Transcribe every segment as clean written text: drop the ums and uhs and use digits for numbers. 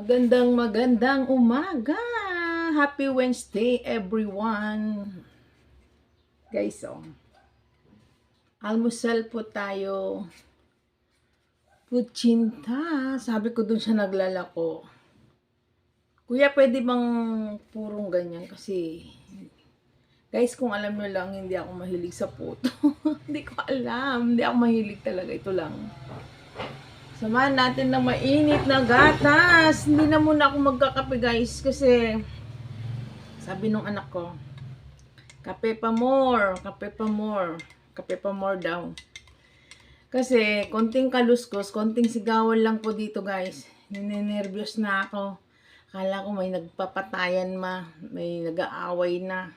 Magandang umaga. Happy Wednesday everyone. Guys, almusal po tayo. Putsinta. Sabi ko dun siya naglalako. Kuya, pwede bang purong ganyan? Kasi, guys, kung alam nyo lang, hindi ako mahilig sa puto. Hindi ko alam. Hindi ako mahilig talaga. Ito lang. Samahan natin ng mainit na gatas. Hindi na muna ako magkakape, guys, kasi sabi nung anak ko, kape pa more, kape pa more, kape pa more daw. Kasi konting kaluskos, konting sigawan lang po dito, guys. Ninenervyos na ako. Akala ko may nagpapatayan may nag-aaway na.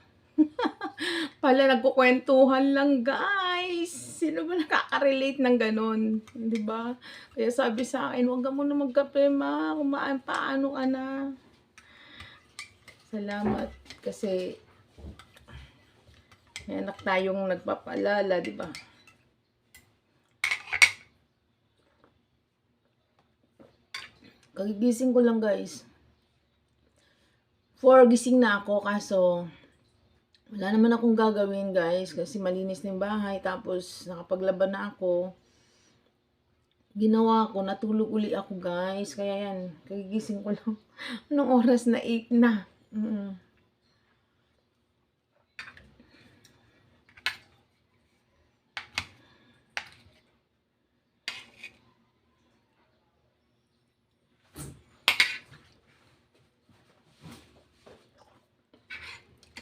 Pala nagkukwentuhan lang, guys. Sino ba nakaka-relate ng ganun? 'Di ba? Kaya sabi sa akin, huwag ka muna magkape, ma. Kumaan, paano ka na? Salamat kasi may anak tayong nagpapalala, 'di ba? Kagigising ko lang, guys. 4 gising na ako, kaso wala naman akong gagawin, guys, kasi malinis na yung bahay, tapos nakapaglaban na ako. Ginawa ko, natulog uli ako, guys. Kaya yan, kagigising ko lang. Anong oras na? 8 na.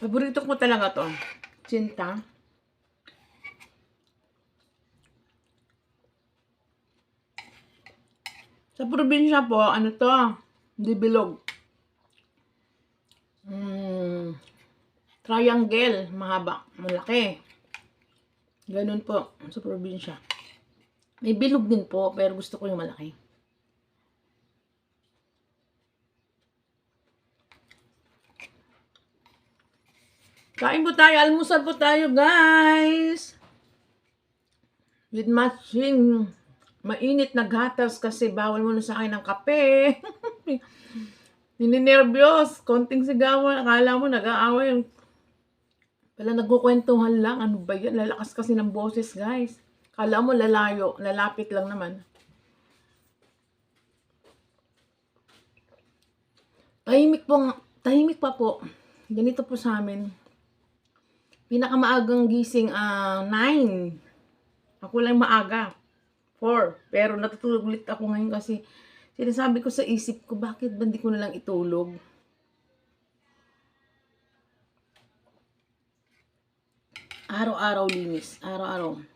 Paborito ko talaga to. Tsinta. Sa probinsya po, ano to? Dibilog. Triangle. Mahaba. Malaki. Ganun po sa probinsya. May bilog din po, pero gusto ko yung malaki. Kain po tayo, almusal po tayo, guys. With matching mainit na gatas kasi bawal muna sa akin ng kape. Nininervyos, konting sigawan, akala mo nag-aaway. Pala nagkukwentuhan lang, ano ba yan? Lalakas kasi ng boses, guys. Akala mo lalayo, lalapit lang naman. Tahimik pa po. Ganito po sa amin. Pinakamaagang gising 9. Ako lang maaga. 4. Pero natutulog ulit ako ngayon kasi sinasabi ko sa isip ko, bakit ba hindi ko na lang itulog? Araw-araw linis. Araw-araw.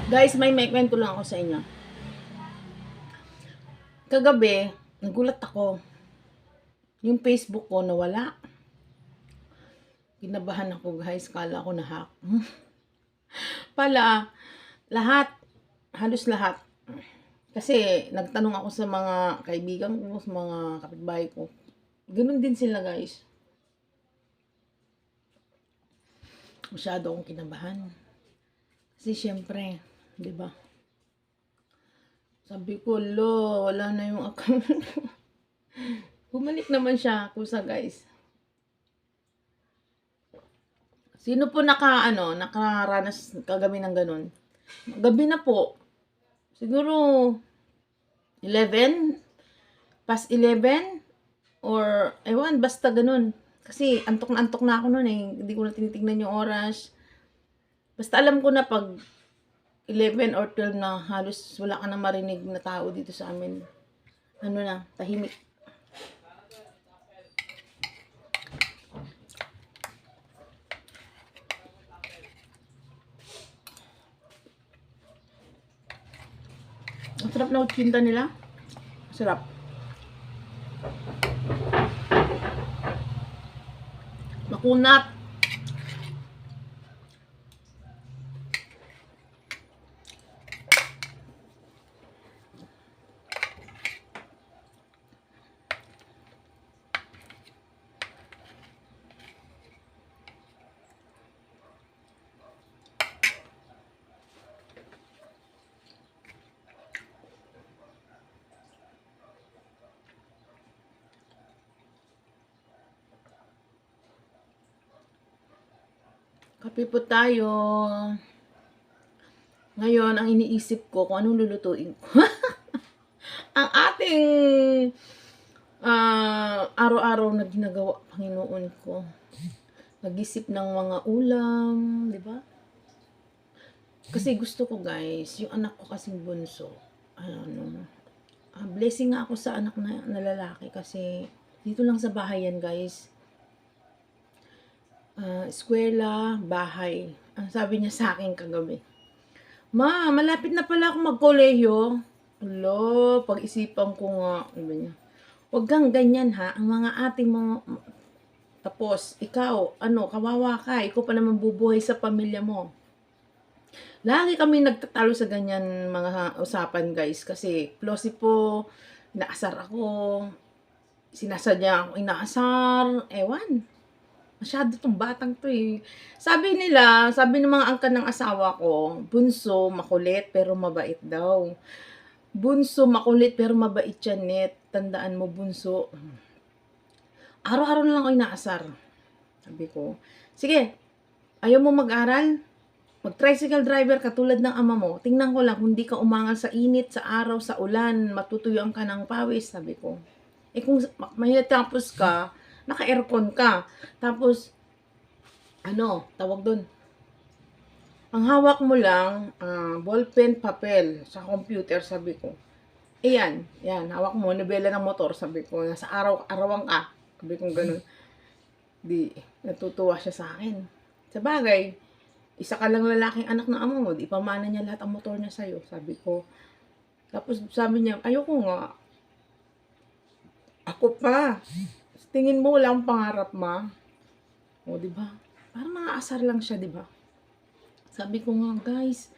Guys, may kwento lang ako sa inyo. Kagabi, nagulat ako. Yung Facebook ko nawala. Kinabahan ako, guys. Kala ko na-hack. Pala, halos lahat. Kasi nagtanong ako sa mga kaibigan ko, sa mga kapitbahay ko. Ganun din sila, guys. Masyado akong kinabahan. Kasi syempre, 'di ba? Sabi ko, wala na yung account. Bumalik naman siya, kusa, guys. Sino po nakaranas kagabi ng ganun? Gabi na po. Siguro 11, past 11 or ewan, basta ganun. Kasi antok na ako noon eh. Hindi ko na tinitingnan yung oras. Basta alam ko na pag 11 or 12 na halos wala ka na marinig na tao dito sa amin. Ano na, tahimik. Ang sarap na utsinta nila. Sarap. kunat. Kape po tayo. Ngayon, ang iniisip ko kung anong lulutuin ko. Ang ating araw-araw na ginagawa, Panginoon ko. Nag-isip ng mga ulam, di ba? Kasi gusto ko, guys, yung anak ko kasing bunso. Blessing nga ako sa anak na lalaki kasi dito lang sa bahay yan, guys. Eskwela, bahay. Ang sabi niya sa akin kagabi, "Ma, malapit na pala ako magkolehiyo." Alo, pag-isipan ko nga, sabi niya, "Huwag kang ganyan ha, ang mga ate mo, tapos ikaw, kawawa ka, ikaw pa naman bubuhay sa pamilya mo." Lagi kami nagtatalo sa ganyan mga usapan, guys, kasi close po, inaasar ako, sinasadya ako inaasar, ewan. Masyado tong batang to eh. Sabi ng mga angkan ng asawa ko, bunso, makulit, pero mabait daw. Bunso, makulit, pero mabait yan, net. Tandaan mo, bunso. Araw-araw na lang ako inaasar. Sabi ko, sige, ayaw mo mag-aral? Mag-tricycle driver katulad ng ama mo. Tingnan ko lang kung di ka umangal sa init, sa araw, sa ulan, matutuyuan ka ng pawis, sabi ko. Kung may natapos ka, naka-aircon ka. Tapos, tawag doon. Ang hawak mo lang, ballpen, papel, sa computer, sabi ko. Yan, hawak mo, nobela ng motor, sabi ko. Nasa araw-arawan ka. Sabi ko ganun. Di, natutuwa siya sa akin. Sa bagay, isa ka lang lalaking anak ng amo mo, di pamana niya lahat ang motor niya sa'yo, sabi ko. Tapos sabi niya, ayoko nga. Ako pa. Tingin mo wala akong pangarap, ma? O, di ba? Parang maaasar lang siya, di ba? Sabi ko nga, guys,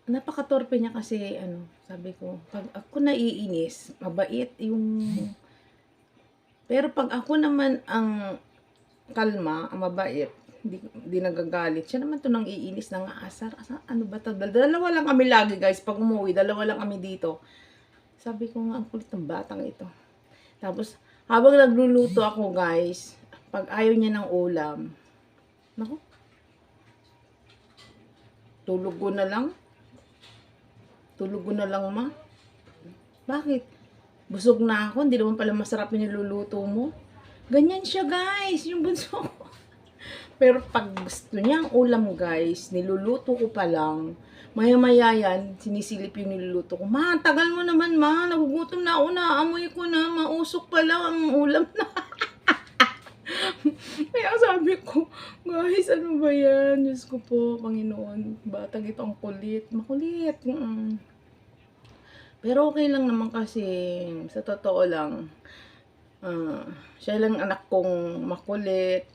napakatorpe niya kasi, sabi ko, pag ako naiinis, mabait yung... Pero pag ako naman ang kalma, ang mabait, di nagagalit, siya naman to nang iinis, nang aasar. Ano ba ito? Dalawa lang kami lagi, guys. Pag umuwi, dalawa lang kami dito. Sabi ko nga, ang kulit ng batang ito. Tapos, habang nagluluto ako, guys, pag ayaw niya ng ulam, naku, tulog ko na lang. Tulog ko na lang, ma. Bakit? Busog na ako, hindi naman pala masarap yung niluluto mo. Ganyan siya, guys, yung bunso ko. Pero pag gusto niya ang ulam, guys, niluluto ko pa lang, maya-maya yan, sinisilip yung niluluto ko. Ma, tagal mo naman, ma. Nagugutom na ako, naamoy ko na. Mausok pa lang ang ulam na. Kaya sabi ko, guys, ano ba yan? Diyos ko po, Panginoon. Batang ito ang kulit. Makulit. Pero okay lang naman kasi, sa totoo lang, siya lang anak kong makulit.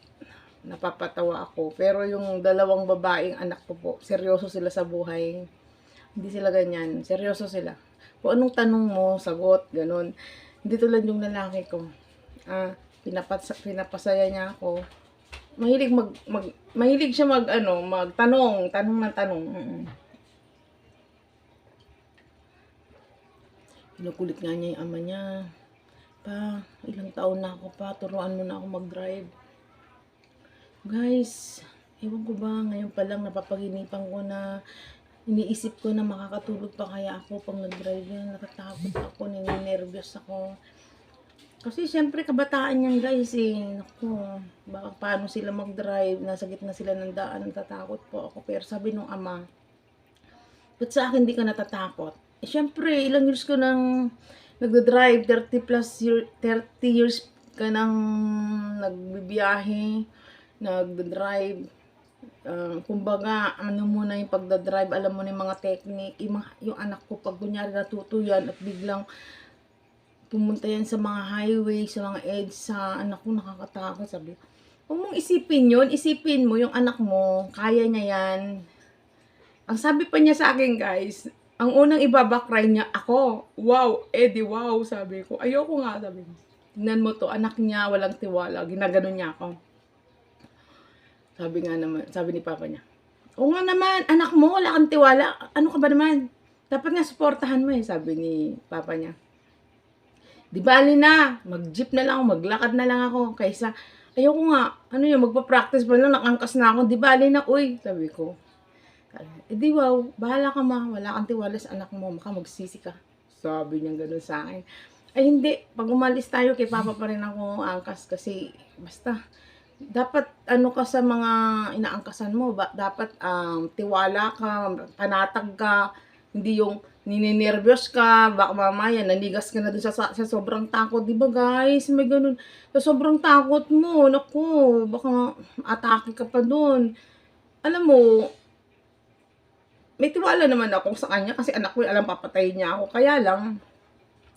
Napapatawa ako. Pero yung dalawang babaeng anak ko po, seryoso sila sa buhay. Hindi sila ganyan. Seryoso sila. Kung anong tanong mo, sagot, ganun. Hindi tulad yung lalaki ko. Pinapasaya niya ako. Mahilig siya magtanong, tanong ng tanong. Kinukulit nga niya yung ama niya. Pa, ilang taon na ako pa, turuan mo na ako mag-drive. Guys, ewan ko ba, ngayon pa lang napapaginipan ko na, iniisip ko na makakatulog pa kaya ako pag nag-drive yan. Natatakot ako, nininervyos ako. Kasi syempre kabataan yan, guys eh. Naku, baka paano sila mag-drive, nasa gitna sila ng daan, natatakot po ako. Pero sabi nung ama, ba't sa akin di ka natatakot? Syempre, ilang years ko nang nagda-drive, 30 years ka nang nagbibiyahe, nagda-drive. Kumbaga, muna yung pagda-drive, alam mo na yung mga technique. Yung anak ko, pag kunyari natuto yan at biglang pumunta yan sa mga highway, sa mga edge, sa anak ko nakakatakot, sabi. Huwag mong isipin yun, isipin mo yung anak mo, kaya niya yan. Ang sabi pa niya sa akin guys, ang unang ibabakry niya, ako. Wow, Eddie, wow, sabi ko. Ayoko nga, sabi ko. Tingnan mo to, anak niya, walang tiwala. Ginaganon niya ako. Sabi nga naman, sabi ni papa niya. Oo nga naman, anak mo, wala kang tiwala. Ano ka ba naman? Dapat nga suportahan mo sabi ni papa niya. Di bali na, mag-jeep na lang ako, maglakad na lang ako. Kaysa, ayoko nga, ano yun, magpa-practice pa lang, nakangkas na ako. Di bali na, uy, sabi ko. Di wow, bahala ka ma, wala kang tiwala sa anak mo, baka magsisi ka. Sabi niya gano'n sa akin. Ay hindi, pag umalis tayo, kay papa pa rin ako angkas kasi basta dapat ano ka sa mga inaangkasan mo, dapat tiwala ka, panatag ka, hindi yung nininervyos ka, baka mamaya nanigas ka na dun sa sobrang takot, di ba guys? May ganun. Sa sobrang takot mo, naku, baka atake ka pa dun. Alam mo, may tiwala naman ako sa kanya kasi anak ko alam papatayin niya ako. Kaya lang,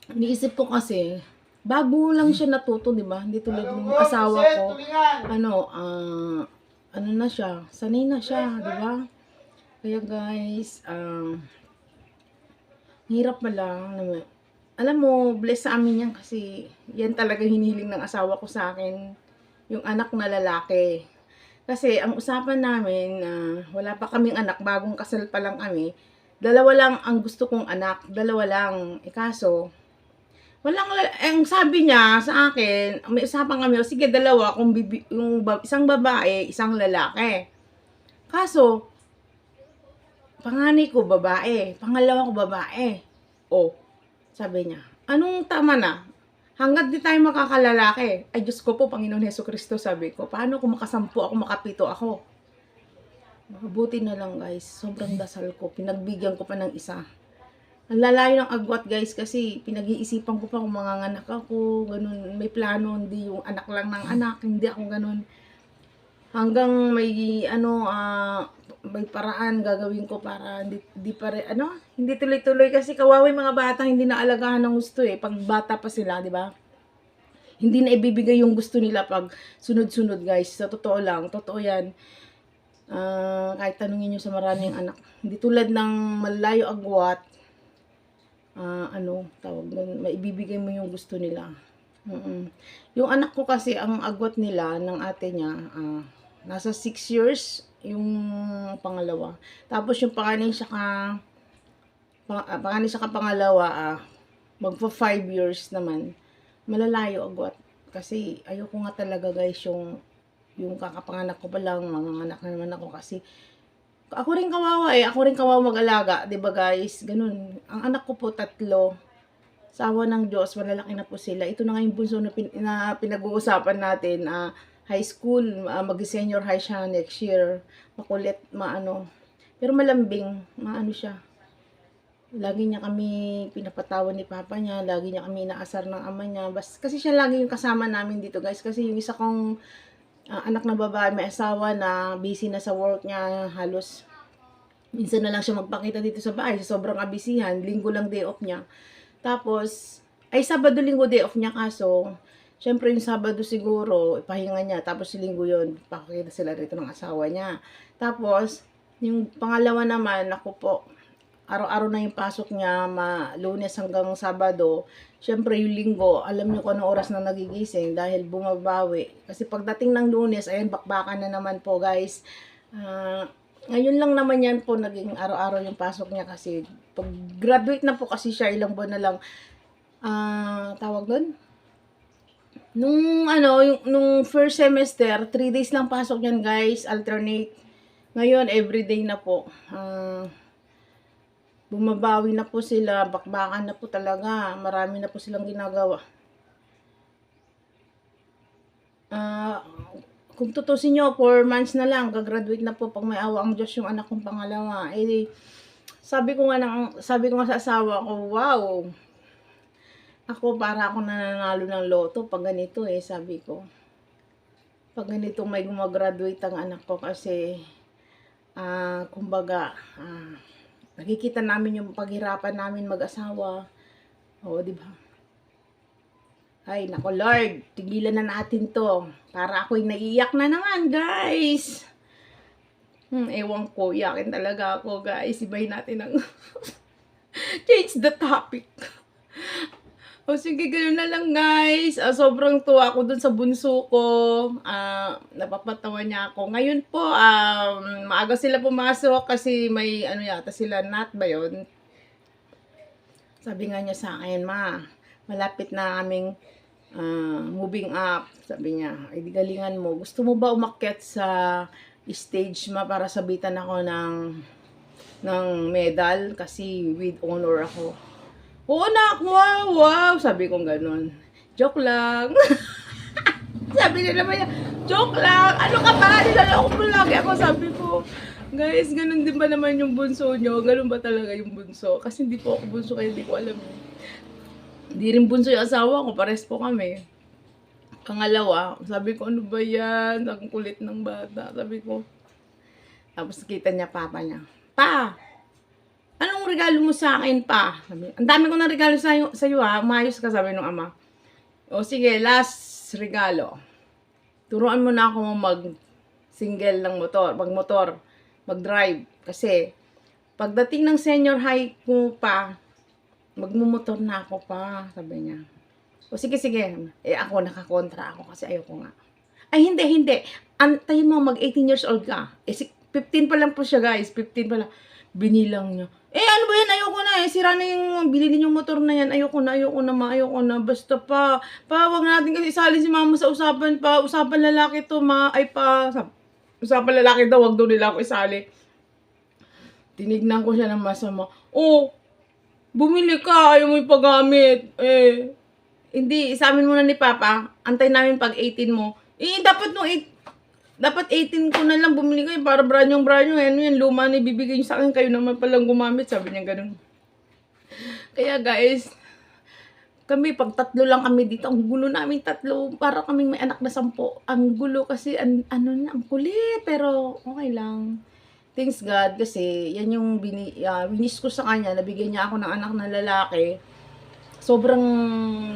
iniisip ko kasi, bago lang siya natuto, di ba? Hindi tulad ng asawa ko. Ano na siya, sanay na siya, di ba? Kaya guys, hirap pala. Alam mo, bless sa amin yan kasi yan talaga hinihiling ng asawa ko sa akin. Yung anak na lalaki. Kasi ang usapan namin, wala pa kaming anak, bagong kasal pa lang kami. Dalawa lang ang gusto kong anak, dalawa lang. Kaso, ang sabi niya sa akin, may usapan kami, sige dalawa, kung isang babae, isang lalaki. Kaso, panganay ko babae, pangalawa ko babae. Sabi niya, anong tama na? Hanggat di tayo makakalalaki, ay Diyos ko po, Panginoon Hesukristo, sabi ko, paano kung makasampu ako, makapito ako? Mabuti na lang guys, sobrang dasal ko, pinagbigyan ko pa ng isa. Ang lalayo ng agwat guys, kasi pinag-iisipan ko pa kung manganganak ako, ganun, may plano, hindi yung anak lang ng anak, hindi ako ganun. Hanggang may may paraan gagawin ko para hindi tuloy-tuloy kasi kawawa mga bata hindi naalagaan ng gusto pag bata pa sila, di ba? Hindi na ibibigay yung gusto nila pag sunod-sunod guys. Sa totoo lang, totoo yan. Kahit tanungin nyo sa maraming anak, hindi tulad ng malayo agwat, tawag nun, maibibigay mo yung gusto nila. Yung anak ko kasi, ang agwat nila ng ate niya, nasa 6 years yung pangalawa. Tapos yung panganay siya pangalawa, magpa 5 years naman. Malalayo agwat. Kasi ayoko nga talaga guys yung kakapanganak ko pa lang, manganganak na naman ako kasi ako rin kawawa ako rin kawawa mag-alaga, 'di ba guys? Ganun. Ang anak ko po 3. Sa awa ng Diyos, malalaki na po sila. Ito na nga yung bunso na pinag-uusapan natin, high school, mag-senior high siya next year. Makulit, pero malambing, siya. Lagi niya kami pinapatawan ni papa niya, lagi niya kami inaasar ng ama niya. Kasi siya lagi yung kasama namin dito guys. Kasi yung isa kong anak na babae, may asawa na busy na sa work niya, halos minsan na lang siya magpakita dito sa bahay, sobrang abisihan, linggo lang day off niya. Tapos, Sabado, Linggo day off niya kaso, syempre yung Sabado siguro, ipahinga niya. Tapos yung Linggo yun, pakikita sila rito ng asawa niya. Tapos, yung pangalawa naman, ako po, araw-araw na yung pasok niya, Lunes hanggang Sabado. Syempre yung Linggo, alam niyo kung anong oras na nagigising dahil bumabawi. Kasi pagdating ng Lunes, ayun, bakbakan na naman po guys. Ngayon lang naman yan po naging araw-araw yung pasok niya kasi pag graduate na po kasi siya, ilang buwan na lang, tawag nun? Nung first semester, 3 days lang pasok niyan guys, alternate. Ngayon, everyday na po. Bumabawi na po sila, bakbakan na po talaga, marami na po silang ginagawa. Kung tutusin nyo, 4 months na lang, gagraduate na po pag may awa ang Diyos yung anak kong pangalawa. Sabi ko nga sa asawa ko, wow, ako para ako nananalo ng loto pag ganito sabi ko. Pag ganito may gumagraduate ang anak ko kasi, kumbaga, nakikita namin yung paghirapan namin mag-asawa. Oo, di ba? Ay, nako Lord, tigilan na natin to. Para ako'y naiiyak na naman, guys. Ewan ko, iyakin talaga ako, guys. Ibahin natin ang change the topic. O sige, ganoon na lang, guys. Sobrang tuwa ako dun sa bunso ko. Napapatawa niya ako. Ngayon po, maaga sila pumasok kasi may ano yata sila, nat ba yun? Sabi nga niya sa akin, ma, malapit na aming moving up. Sabi niya, ay di galingan mo. Gusto mo ba umakyat sa stage, ma, para sabitan ako ng medal? Kasi with honor ako. Oo, anak, wow. Sabi kong ganun. Joke lang. Sabi niya naman niya, joke lang. Ano ka ba? Nilaloko mo lagi ako. Sabi ko, guys, ganun din ba naman yung bunso nyo? Ganun ba talaga yung bunso? Kasi hindi po ako bunso, kaya hindi ko alam. Hindi rin bunso yung asawa ko. Pares po kami. Pangalawa, sabi ko, ano ba yan? Ang kulit ng bata. Sabi ko. Tapos kita niya papa niya. Pa! Anong regalo mo sa akin, pa? Sabi, ang dami ko ng regalo sa iyo ha. Umayos ka, sabi ng ama. O sige, last regalo. Turuan mo na ako mag-single ng motor, mag-drive. Kasi, pagdating ng senior high ko pa, magmumotor na ako pa, sabi niya. O sige. Ako nakakontra ako kasi ayoko nga. Ay, hindi. Antayin mo, mag-18 years old ka. 15 pa lang po siya, guys. 15 pa lang. Binilang niya. Ano ba yan? Ayoko na. Sira na yung bilhin yung motor na yan. Ayoko na. Basta pa, wag natin kasi isali si mama sa usapan pa. Usapan lalaki to, ma. Ay pa. Usapan lalaki daw, wag daw nila ako isali. Tinignan ko siya ng masama. Oh, bumili ka. Ayaw mo ipagamit. Hindi, isamin muna ni Papa. Antay namin pag 18 mo. Dapat 18 ko na lang bumili kayo para brand yung ano yan, luma na ibibigay nyo sa akin, kayo naman palang gumamit, sabi niya ganun. Kaya guys, kami pag tatlo lang kami dito, ang gulo namin tatlo, para kaming may anak na 10. Ang gulo kasi, ang kulit, pero okay lang. Thanks God, kasi yan yung wish ko sa kanya, nabigyan niya ako ng anak na lalaki. Sobrang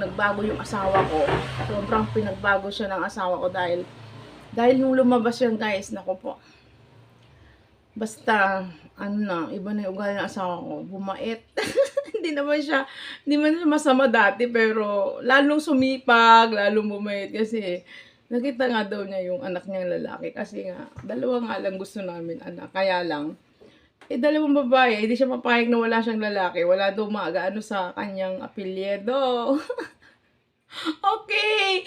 nagbago yung asawa ko. Sobrang pinagbago siya ng asawa ko dahil nung lumabas yan, guys, nako po. Basta, iba na yung ugali ng asawa ko. Bumait. Hindi naman siya masama dati, pero lalong sumipag, lalong bumait. Kasi, nakita nga daw niya yung anak niyang lalaki. Kasi nga, dalawa nga lang gusto namin anak. Kaya lang, dalawang babae, hindi siya mapahig na wala siyang lalaki. Wala daw magaano sa kanyang apelyido. Okay.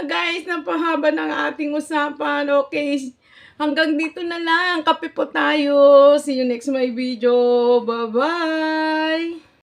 Guys, napahaba ng ating usapan. Okay. Hanggang dito na lang. Kape po tayo. See you next my video. Bye-bye.